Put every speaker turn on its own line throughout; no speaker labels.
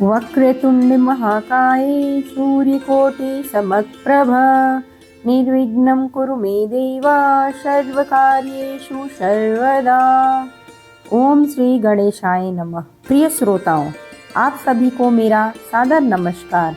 वक्रतुंड महाकाये सूर्यकोटि समप्रभा निर्विघ्नं कुरु मे देवा सर्वकार्येषु सर्वदा। ओम श्री गणेशाय नमः। प्रिय श्रोताओं, आप सभी को मेरा सादर नमस्कार।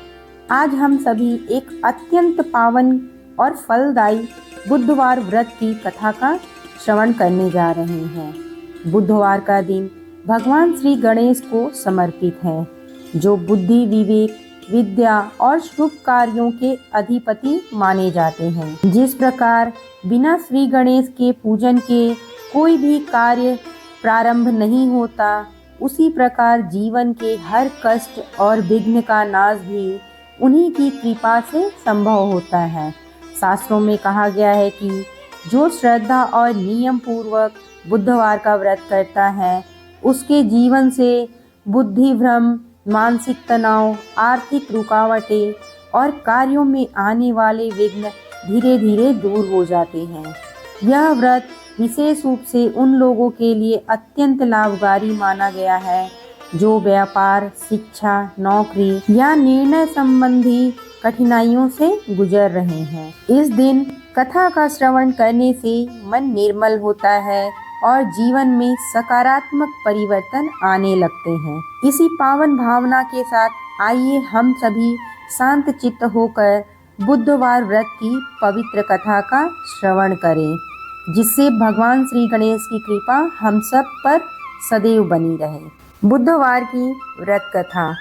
आज हम सभी एक अत्यंत पावन और फलदायी बुधवार व्रत की कथा का श्रवण करने जा रहे हैं। बुधवार का दिन भगवान श्री गणेश को समर्पित है, जो बुद्धि, विवेक, विद्या और शुभ कार्यों के अधिपति माने जाते हैं। जिस प्रकार बिना श्री गणेश के पूजन के कोई भी कार्य प्रारंभ नहीं होता, उसी प्रकार जीवन के हर कष्ट और विघ्न का नाश भी उन्हीं की कृपा से संभव होता है। शास्त्रों में कहा गया है कि जो श्रद्धा और नियम पूर्वक बुधवार का व्रत करता है, उसके जीवन से बुद्धि भ्रम, मानसिक तनाव, आर्थिक रुकावटें और कार्यों में आने वाले विघ्न धीरे धीरे दूर हो जाते हैं। यह व्रत विशेष रूप से उन लोगों के लिए अत्यंत लाभकारी माना गया है जो व्यापार, शिक्षा, नौकरी या निर्णय संबंधी कठिनाइयों से गुजर रहे हैं। इस दिन कथा का श्रवण करने से मन निर्मल होता है और जीवन में सकारात्मक परिवर्तन आने लगते हैं। इसी पावन भावना के साथ आइए हम सभी शांत चित्त होकर बुधवार व्रत की पवित्र कथा का श्रवण करें, जिससे भगवान श्री गणेश की कृपा हम सब पर सदैव बनी रहे। बुधवार की व्रत कथा।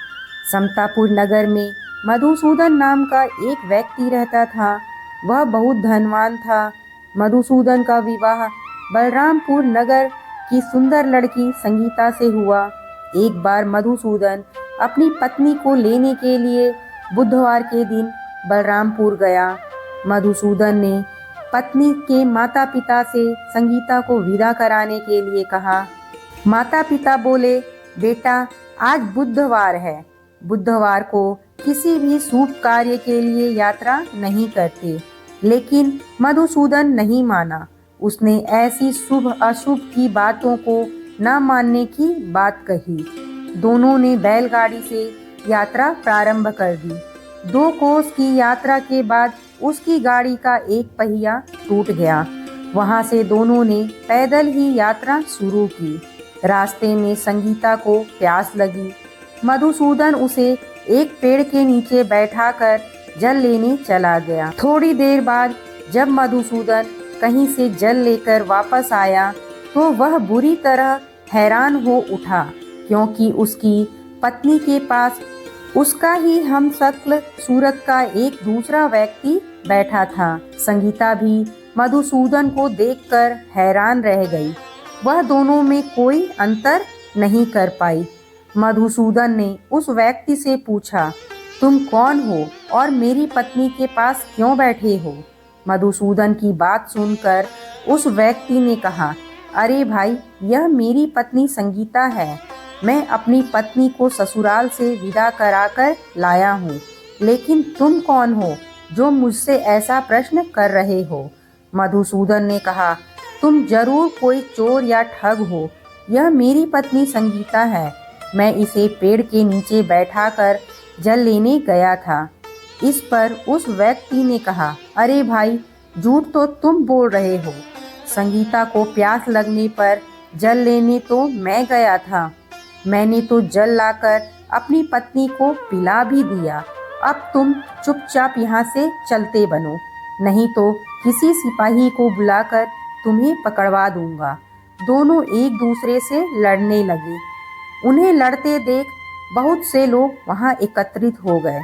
समतापुर नगर में मधुसूदन नाम का एक व्यक्ति रहता था। वह बहुत धनवान था। मधुसूदन का विवाह बलरामपुर नगर की सुंदर लड़की संगीता से हुआ। एक बार मधुसूदन अपनी पत्नी को लेने के लिए बुधवार के दिन बलरामपुर गया। मधुसूदन ने पत्नी के माता पिता से संगीता को विदा कराने के लिए कहा। माता पिता बोले, बेटा आज बुधवार है, बुधवार को किसी भी शुभ कार्य के लिए यात्रा नहीं करते। लेकिन मधुसूदन नहीं माना। उसने ऐसी शुभ अशुभ की बातों को न मानने की बात कही। दोनों ने बैलगाड़ी से यात्रा प्रारंभ कर दी। 2 कोस की यात्रा के बाद उसकी गाड़ी का एक पहिया टूट गया। वहां से दोनों ने पैदल ही यात्रा शुरू की। रास्ते में संगीता को प्यास लगी। मधुसूदन उसे एक पेड़ के नीचे बैठाकर जल लेने चला गया। थोड़ी देर बाद जब मधुसूदन कहीं से जल लेकर वापस आया तो वह बुरी तरह हैरान हो उठा, क्योंकि उसकी पत्नी के पास उसका ही हमशक्ल सूरत का एक दूसरा व्यक्ति बैठा था। संगीता भी मधुसूदन को देखकर हैरान रह गई। वह दोनों में कोई अंतर नहीं कर पाई। मधुसूदन ने उस व्यक्ति से पूछा, तुम कौन हो और मेरी पत्नी के पास क्यों बैठे हो? मधुसूदन की बात सुनकर उस व्यक्ति ने कहा, अरे भाई, यह मेरी पत्नी संगीता है। मैं अपनी पत्नी को ससुराल से विदा कराकर लाया हूँ। लेकिन तुम कौन हो जो मुझसे ऐसा प्रश्न कर रहे हो? मधुसूदन ने कहा, तुम जरूर कोई चोर या ठग हो। यह मेरी पत्नी संगीता है। मैं इसे पेड़ के नीचे बैठाकर जल लेने गया था। इस पर उस व्यक्ति ने कहा, अरे भाई, झूठ तो तुम बोल रहे हो। संगीता को प्यास लगने पर जल लेने तो मैं गया था। मैंने तो जल लाकर अपनी पत्नी को पिला भी दिया। अब तुम चुपचाप यहाँ से चलते बनो, नहीं तो किसी सिपाही को बुलाकर तुम्हें पकड़वा दूंगा। दोनों एक दूसरे से लड़ने लगे। उन्हें लड़ते देख बहुत से लोग वहां एकत्रित हो गए।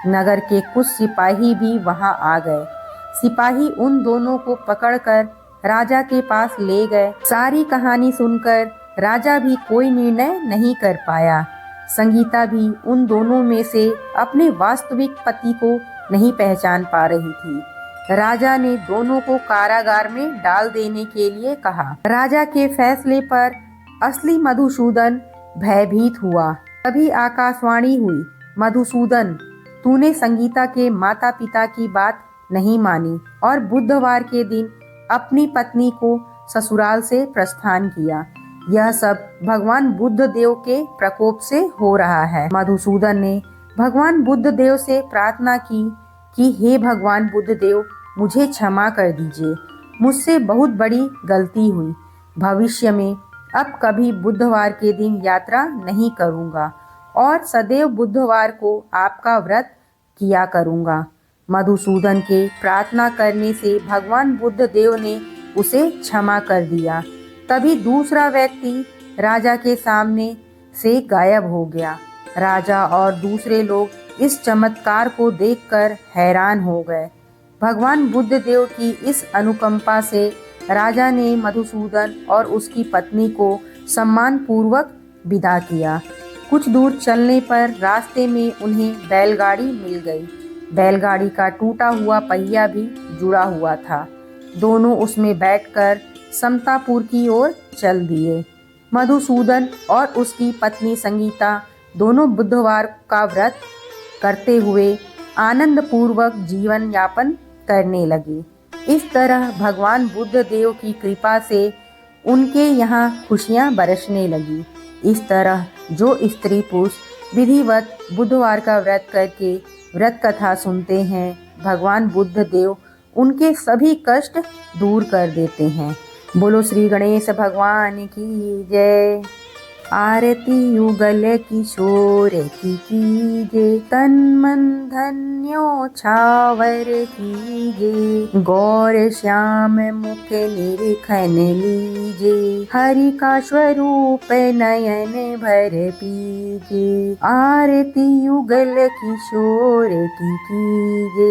नगर के कुछ सिपाही भी वहां आ गए। सिपाही उन दोनों को पकड़कर राजा के पास ले गए। सारी कहानी सुनकर राजा भी कोई निर्णय नहीं कर पाया। संगीता भी उन दोनों में से अपने वास्तविक पति को नहीं पहचान पा रही थी। राजा ने दोनों को कारागार में डाल देने के लिए कहा। राजा के फैसले पर असली मधुसूदन भयभीत हुआ। तभी आकाशवाणी हुई, मधुसूदन, तूने संगीता के माता पिता की बात नहीं मानी और बुधवार के दिन अपनी पत्नी को ससुराल से प्रस्थान किया। यह सब भगवान बुद्ध देव के प्रकोप से हो रहा है। मधुसूदन ने भगवान बुद्ध देव से प्रार्थना की कि हे भगवान बुद्ध देव, मुझे क्षमा कर दीजिए, मुझसे बहुत बड़ी गलती हुई। भविष्य में अब कभी बुधवार के दिन यात्रा नहीं करूँगा और सदैव बुधवार को आपका व्रत किया करूँगा। मधुसूदन के प्रार्थना करने से भगवान बुद्ध देव ने उसे क्षमा कर दिया। तभी दूसरा व्यक्ति राजा के सामने से गायब हो गया। राजा और दूसरे लोग इस चमत्कार को देखकर हैरान हो गए। भगवान बुद्ध देव की इस अनुकंपा से राजा ने मधुसूदन और उसकी पत्नी को सम्मान पूर्वक विदा किया। कुछ दूर चलने पर रास्ते में उन्हें बैलगाड़ी मिल गई। बैलगाड़ी का टूटा हुआ पहिया भी जुड़ा हुआ था। दोनों उसमें बैठकर समतापुर की ओर चल दिए। मधुसूदन और उसकी पत्नी संगीता दोनों बुधवार का व्रत करते हुए आनंद पूर्वक जीवन यापन करने लगे। इस तरह भगवान बुद्ध देव की कृपा से उनके यहाँ खुशियाँ बरसने लगी। इस तरह जो स्त्री पुरुष विधिवत बुधवार का व्रत करके व्रत कथा सुनते हैं, भगवान बुद्ध देव उनके सभी कष्ट दूर कर देते हैं। बोलो श्री गणेश भगवान की जय। आरती युगल किशोर की कीजे, तन मन धन्यो छावर कीजे। गौर श्याम मुख निरखन लीजे, हरि का स्वरूप नयन भर पीजे। आरती युगल किशोर की कीजे,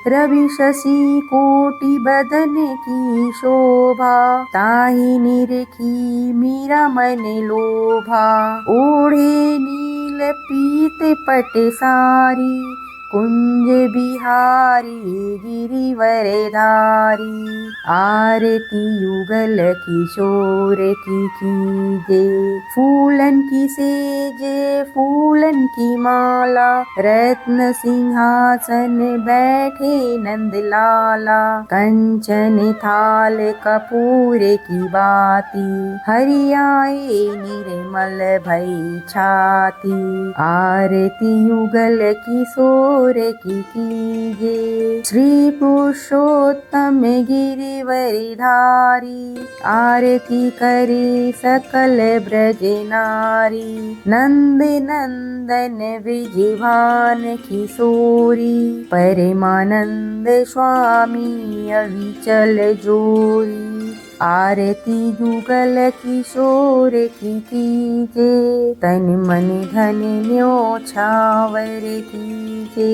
रवि शशि कोटि बदन की शोभा। ताहि निरखी मीरा मन लोभा, ओढ़े नील पीत पट सारी। कुंज बिहारी गिरिवर धारी, आरती युगल किशोर की कीजे। फूलन की सेजे फूलन की माला, रत्न सिंहासन बैठे नंद लाला। कंचन थाल कपूर की बाती, हरि आए निर्मल भई छाती। आरती युगल किशोर की कीजे, श्री पुरुषोत्तम गिरिवरी धारी। आरती करे सकल ब्रज नारी, नंद नंदन विजिभान किशोरी। परमानंद स्वामी अविचल जोरी, आरती युगल किशोर की कीजे। तन मन धन न्योछावर कीजे।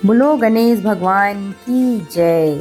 बोलो गणेश भगवान की जय।